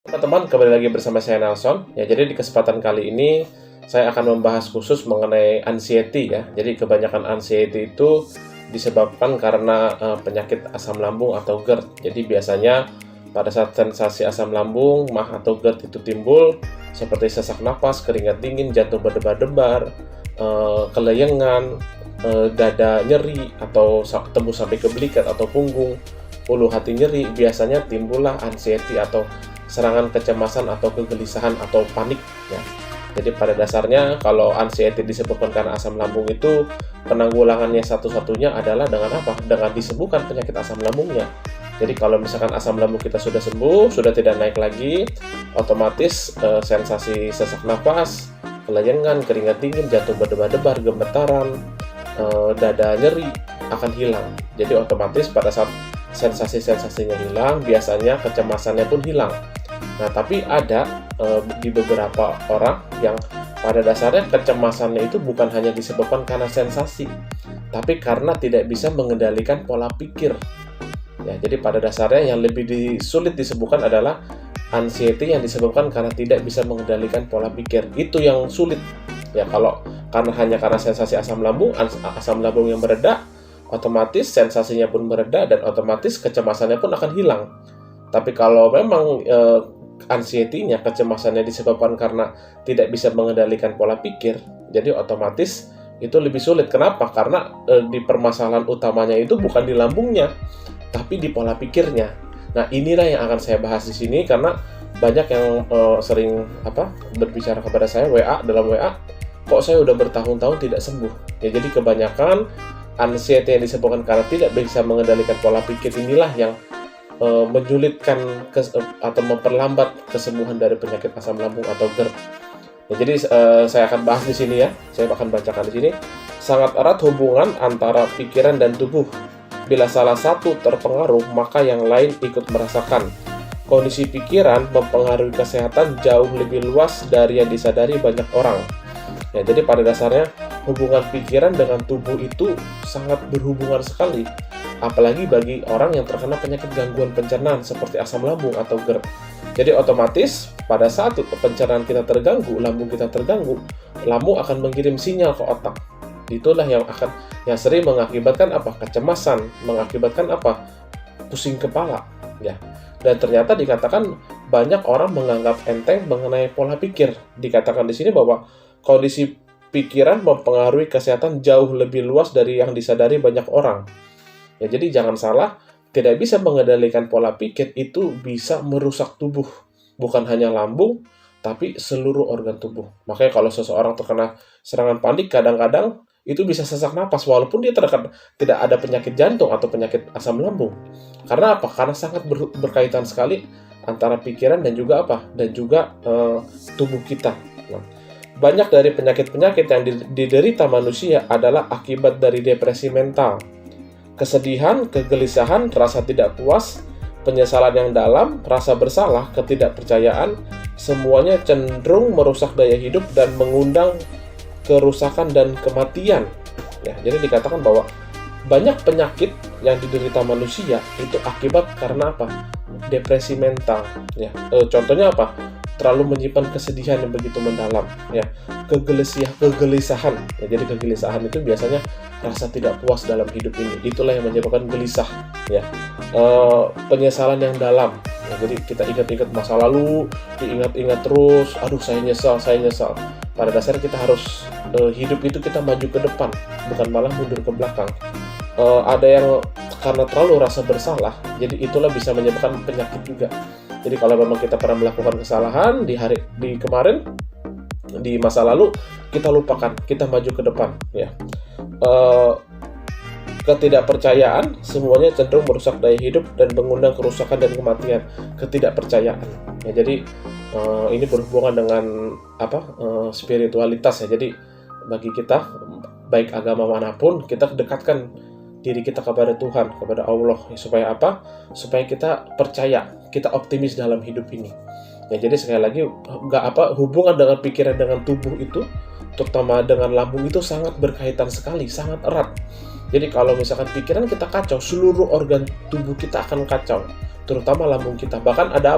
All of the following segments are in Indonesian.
Teman-teman, kembali lagi bersama saya Nelson. Ya, jadi di kesempatan kali ini saya akan membahas khusus mengenai anxiety ya. Jadi kebanyakan anxiety itu disebabkan karena penyakit asam lambung atau GERD. Jadi biasanya pada saat sensasi asam lambung, MAH atau GERD itu timbul seperti sesak napas, keringat dingin, jantung berdebar-debar, keleyengan, dada nyeri atau tembus sampai ke belikat atau punggung, ulu hati nyeri, biasanya timbullah anxiety atau serangan kecemasan atau kegelisahan atau panik ya. Jadi pada dasarnya kalau anxiety disebabkan karena asam lambung itu penanggulangannya satu-satunya adalah dengan apa? Dengan disembuhkan penyakit asam lambungnya. Jadi kalau misalkan asam lambung kita sudah sembuh, sudah tidak naik lagi, otomatis sensasi sesak nafas, kelayangan, keringat dingin, jantung berdebar-debar, gemetaran, dada nyeri akan hilang. Jadi otomatis pada saat sensasi-sensasinya hilang, biasanya kecemasannya pun hilang. Nah, tapi ada di beberapa orang yang pada dasarnya kecemasannya itu bukan hanya disebabkan karena sensasi, tapi karena tidak bisa mengendalikan pola pikir. Ya, jadi pada dasarnya yang lebih sulit disembuhkan adalah anxiety yang disebabkan karena tidak bisa mengendalikan pola pikir. Itu yang sulit. Ya, kalau karena sensasi asam lambung yang mereda, otomatis sensasinya pun mereda dan otomatis kecemasannya pun akan hilang. Tapi kalau memang anxiety-nya, kecemasannya disebabkan karena tidak bisa mengendalikan pola pikir, jadi otomatis itu lebih sulit. Kenapa? Karena di permasalahan utamanya itu bukan di lambungnya, tapi di pola pikirnya. Nah, inilah yang akan saya bahas di sini karena banyak yang sering berbicara kepada saya dalam WA, kok saya udah bertahun-tahun tidak sembuh. Ya, jadi kebanyakan anxiety yang disebabkan karena tidak bisa mengendalikan pola pikir inilah yang menyulitkan atau memperlambat kesembuhan dari penyakit asam lambung atau GERD. Ya, jadi saya akan bahas di sini ya. Saya akan bacakan di sini. Sangat erat hubungan antara pikiran dan tubuh. Bila salah satu terpengaruh, maka yang lain ikut merasakan. Kondisi pikiran mempengaruhi kesehatan jauh lebih luas dari yang disadari banyak orang. Ya, jadi pada dasarnya hubungan pikiran dengan tubuh itu sangat berhubungan sekali. Apalagi bagi orang yang terkena penyakit gangguan pencernaan seperti asam lambung atau GERD. Jadi otomatis pada saat pencernaan kita terganggu, lambung kita terganggu, lambung akan mengirim sinyal ke otak. Itulah yang sering mengakibatkan kecemasan, mengakibatkan pusing kepala, ya. Dan ternyata dikatakan banyak orang menganggap enteng mengenai pola pikir. Dikatakan di sini bahwa kondisi pikiran mempengaruhi kesehatan jauh lebih luas dari yang disadari banyak orang. Ya, jadi jangan salah, tidak bisa mengendalikan pola pikir itu bisa merusak tubuh. Bukan hanya lambung, tapi seluruh organ tubuh. Makanya kalau seseorang terkena serangan panik, kadang-kadang itu bisa sesak napas, walaupun dia tidak ada penyakit jantung atau penyakit asam lambung. Karena apa? Karena sangat berkaitan sekali antara pikiran dan juga tubuh kita. Nah, banyak dari penyakit-penyakit yang diderita manusia adalah akibat dari depresi mental. Kesedihan, kegelisahan, rasa tidak puas, penyesalan yang dalam, rasa bersalah, ketidakpercayaan, semuanya cenderung merusak daya hidup dan mengundang kerusakan dan kematian. Ya, jadi dikatakan bahwa banyak penyakit yang diderita manusia itu akibat karena depresi mental. Ya, contohnya terlalu menyimpan kesedihan yang begitu mendalam. Ya, kegelisahan. Ya, jadi kegelisahan itu biasanya rasa tidak puas dalam hidup ini. Itulah yang menyebabkan gelisah. Ya, penyesalan yang dalam. Ya, jadi kita ingat-ingat masa lalu, diingat-ingat terus. Aduh, saya nyesal. Pada dasarnya kita harus hidup itu kita maju ke depan, bukan malah mundur ke belakang. Ada yang karena terlalu rasa bersalah, jadi itulah bisa menyebabkan penyakit juga. Jadi kalau memang kita pernah melakukan kesalahan di masa lalu, kita lupakan, kita maju ke depan. Ya, ketidakpercayaan semuanya cenderung merusak daya hidup dan mengundang kerusakan dan kematian. Ketidakpercayaan. Ya, jadi ini berhubungan dengan spiritualitas ya. Jadi bagi kita baik agama manapun, kita dekatkan diri kita kepada Tuhan, kepada Allah, supaya supaya kita percaya, kita optimis dalam hidup ini. Ya, jadi sekali lagi hubungan dengan pikiran dengan tubuh itu, terutama dengan lambung itu sangat berkaitan sekali, sangat erat. Jadi kalau misalkan pikiran kita kacau, seluruh organ tubuh kita akan kacau, terutama lambung kita. Bahkan ada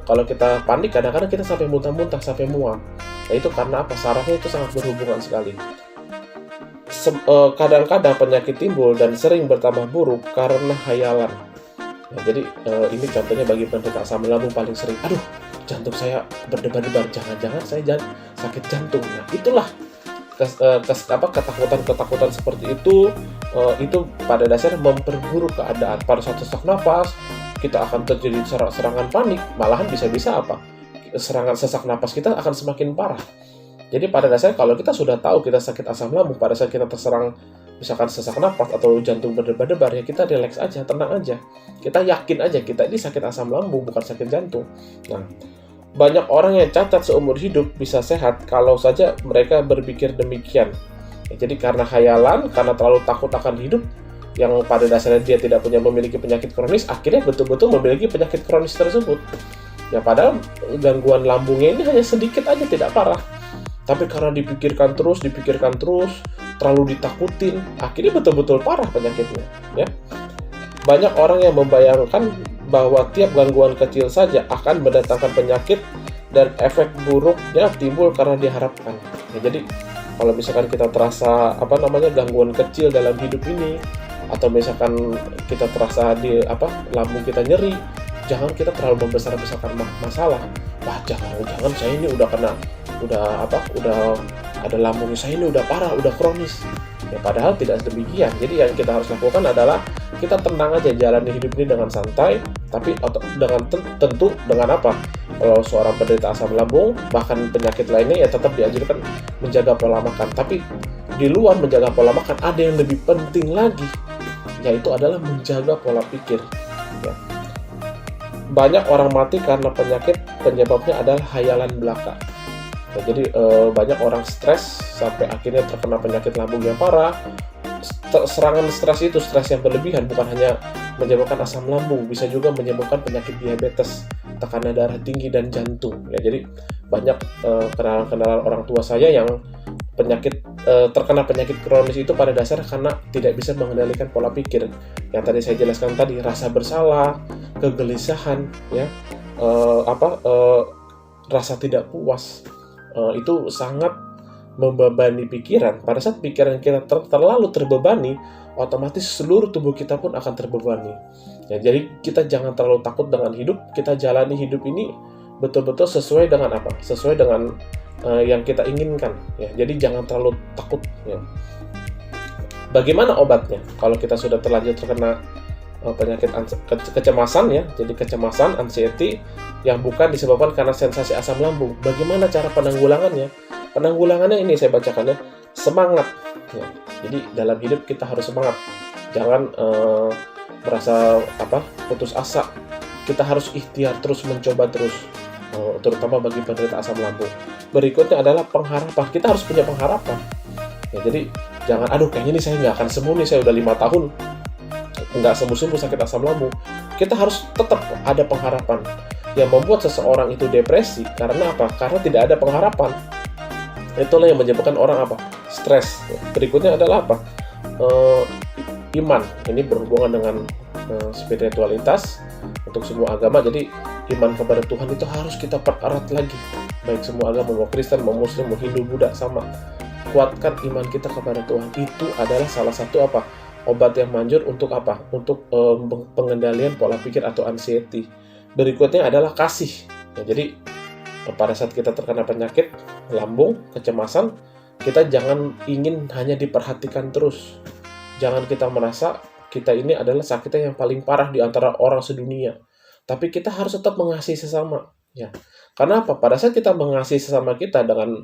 kalau kita panik kadang-kadang kita sampai muntah-muntah, sampai mual. Nah itu karena apa? Sarafnya itu sangat berhubungan sekali. Kadang-kadang penyakit timbul dan sering bertambah buruk karena hayalan. Nah, jadi ini contohnya bagi penderita asam lambung paling sering. Aduh, jantung saya berdebar-debar, jangan-jangan saya sakit jantung. Nah, itulah ketakutan seperti itu pada dasarnya memperburuk keadaan. Pada saat sesak napas, kita akan terjadi serangan panik, malahan bisa-bisa serangan sesak napas kita akan semakin parah. Jadi pada dasarnya kalau kita sudah tahu kita sakit asam lambung, pada saat kita terserang misalkan sesak napas atau jantung berdebar-debar, ya kita relax aja, tenang aja. Kita yakin aja kita ini sakit asam lambung, bukan sakit jantung. Nah, banyak orang yang cacat seumur hidup bisa sehat kalau saja mereka berpikir demikian. Ya, jadi karena khayalan, karena terlalu takut akan hidup, yang pada dasarnya dia tidak memiliki penyakit kronis, akhirnya betul-betul memiliki penyakit kronis tersebut. Ya padahal gangguan lambungnya ini hanya sedikit aja, tidak parah. Tapi karena dipikirkan terus, terlalu ditakutin, akhirnya betul-betul parah penyakitnya. Ya. Banyak orang yang membayangkan bahwa tiap gangguan kecil saja akan mendatangkan penyakit dan efek buruknya timbul karena diharapkan. Ya, jadi kalau misalkan kita terasa gangguan kecil dalam hidup ini, atau misalkan kita terasa lambung kita nyeri, jangan kita terlalu membesar-besarkan masalah. Wah, jangan saya ini udah ada lambungnya, saya ini udah parah, udah kronis. Ya padahal tidak demikian. Jadi yang kita harus lakukan adalah kita tenang aja, jalani hidup ini dengan santai, tapi tentu dengan apa? Kalau seorang penderita asam lambung, bahkan penyakit lainnya, ya tetap dianjurkan menjaga pola makan. Tapi di luar menjaga pola makan ada yang lebih penting lagi, yaitu adalah menjaga pola pikir. Ya. Banyak orang mati karena penyebabnya adalah hayalan belaka. Nah, jadi banyak orang stres sampai akhirnya terkena penyakit lambung yang parah. Serangan stres yang berlebihan bukan hanya menyebabkan asam lambung, bisa juga menyebabkan penyakit diabetes, tekanan darah tinggi, dan jantung. Ya, jadi banyak kenalan orang tua saya yang terkena penyakit kronis itu pada dasarnya karena tidak bisa mengendalikan pola pikir. Yang tadi saya jelaskan tadi, rasa bersalah, kegelisahan, ya, rasa tidak puas. Itu sangat membebani pikiran. Pada saat pikiran kita terlalu terbebani, otomatis seluruh tubuh kita pun akan terbebani. Ya, jadi kita jangan terlalu takut dengan hidup. Kita jalani hidup ini betul-betul sesuai dengan apa? Sesuai dengan yang kita inginkan. Ya, jadi jangan terlalu takut. Ya. Bagaimana obatnya? Kalau kita sudah terlanjur terkena penyakit kecemasan, ya, jadi kecemasan, anxiety yang bukan disebabkan karena sensasi asam lambung. Bagaimana cara penanggulangannya? Penanggulangannya ini saya bacakannya, semangat. Ya, jadi dalam hidup kita harus semangat, jangan merasa putus asa. Kita harus ikhtiar terus, mencoba terus, terutama bagi penderita asam lambung. Berikutnya adalah pengharapan. Kita harus punya pengharapan. Ya, jadi jangan, kayaknya ini saya nggak akan sembuh nih, saya udah 5 tahun nggak sembuh-sembuh sakit asam lambung. Kita harus tetap ada pengharapan. Yang membuat seseorang itu depresi karena apa? Karena tidak ada pengharapan. Itulah yang menyebabkan orang stres. Berikutnya adalah iman. Ini berhubungan dengan spiritualitas untuk semua agama. Jadi iman kepada Tuhan itu harus kita pererat lagi. Baik semua agama, mau Kristen, mau Muslim, mau Hindu, Buddha, sama. Kuatkan iman kita kepada Tuhan. Itu adalah salah satu obat yang manjur untuk Untuk pengendalian pola pikir atau anxiety. Berikutnya adalah kasih. Ya, jadi pada saat kita terkena penyakit lambung, kecemasan, kita jangan ingin hanya diperhatikan terus. Jangan kita merasa kita ini adalah sakitnya yang paling parah di antara orang sedunia. Tapi kita harus tetap mengasihi sesama. Ya. Karena apa? Pada saat kita mengasihi sesama kita dengan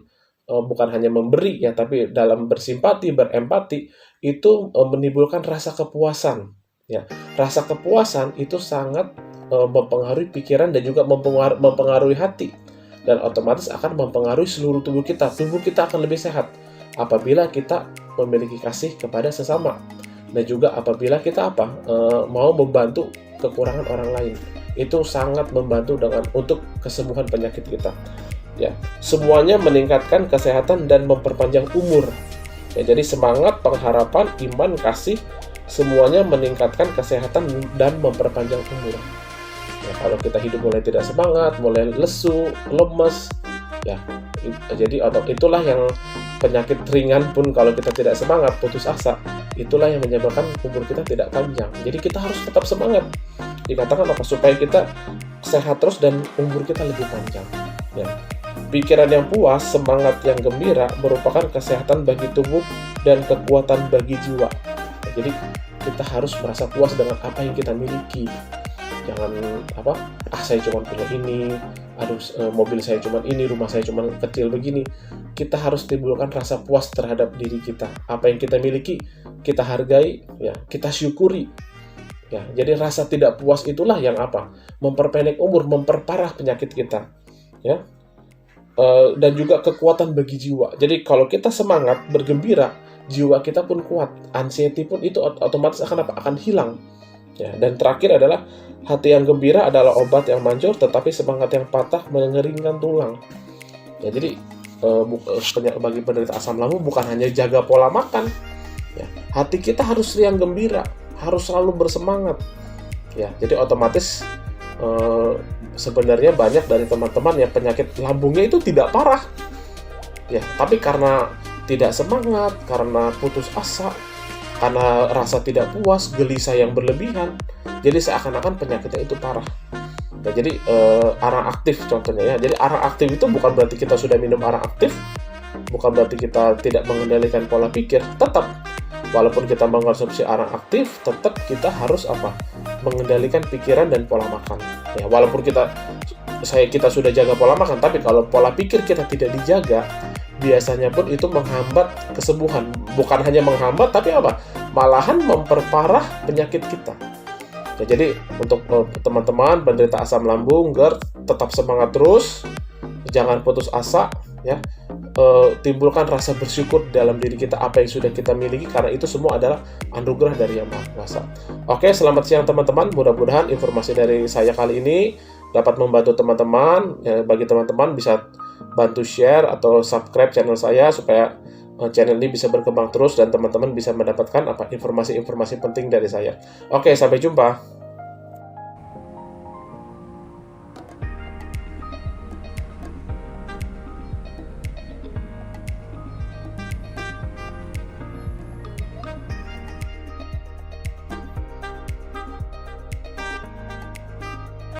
bukan hanya memberi, ya, tapi dalam bersimpati, berempati, itu menimbulkan rasa kepuasan. Ya. Rasa kepuasan itu sangat mempengaruhi pikiran dan juga mempengaruhi hati. Dan otomatis akan mempengaruhi seluruh tubuh kita. Tubuh kita akan lebih sehat apabila kita memiliki kasih kepada sesama. Dan juga apabila kita mau membantu kekurangan orang lain. Itu sangat membantu untuk kesembuhan penyakit kita. Ya, semuanya meningkatkan kesehatan dan memperpanjang umur. Ya, jadi semangat, pengharapan, iman, kasih, semuanya meningkatkan kesehatan dan memperpanjang umur. Ya, kalau kita hidup mulai tidak semangat, mulai lesu, lemes, ya jadi itulah yang penyakit ringan pun kalau kita tidak semangat, putus asa, itulah yang menyebabkan umur kita tidak panjang. Jadi kita harus tetap semangat. Dikatakan apa? Supaya kita sehat terus dan umur kita lebih panjang. Ya. Pikiran yang puas, semangat yang gembira merupakan kesehatan bagi tubuh dan kekuatan bagi jiwa. Ya, jadi kita harus merasa puas dengan apa yang kita miliki. Jangan saya cuma punya ini, mobil saya cuma ini, rumah saya cuma kecil begini. Kita harus timbulkan rasa puas terhadap diri kita. Apa yang kita miliki, kita hargai, ya, kita syukuri. Ya, jadi rasa tidak puas itulah yang memperpendek umur, memperparah penyakit kita. Ya. Dan juga kekuatan bagi jiwa. Jadi kalau kita semangat, bergembira, jiwa kita pun kuat. Anxiety pun itu otomatis akan hilang. Ya, dan terakhir adalah hati yang gembira adalah obat yang manjur, tetapi semangat yang patah mengeringkan tulang. Ya, jadi bagi penderita asam lambung bukan hanya jaga pola makan. Ya, hati kita harus riang gembira, harus selalu bersemangat. Ya, jadi otomatis sebenarnya banyak dari teman-teman yang penyakit lambungnya itu tidak parah. Ya, tapi karena tidak semangat, karena putus asa, karena rasa tidak puas, gelisah yang berlebihan, jadi seakan-akan penyakitnya itu parah. Ya, jadi arang aktif contohnya ya. Jadi arang aktif itu bukan berarti kita sudah minum arang aktif, bukan berarti kita tidak mengendalikan pola pikir. Tetap, walaupun kita mengkonsumsi arang aktif, tetap kita harus mengendalikan pikiran dan pola makan. Ya, walaupun kita sudah jaga pola makan, tapi kalau pola pikir kita tidak dijaga, biasanya pun itu menghambat kesembuhan. Bukan hanya menghambat, tapi malahan memperparah penyakit kita. Ya, jadi untuk teman-teman penderita asam lambung, GERD, tetap semangat terus, jangan putus asa, ya. Timbulkan rasa bersyukur dalam diri kita apa yang sudah kita miliki, karena itu semua adalah anugerah dari Yang Maha Kuasa. Oke, selamat siang teman-teman. Mudah-mudahan informasi dari saya kali ini dapat membantu teman-teman. Ya, bagi teman-teman bisa bantu share atau subscribe channel saya supaya channel ini bisa berkembang terus dan teman-teman bisa mendapatkan informasi-informasi penting dari saya. Oke, sampai jumpa.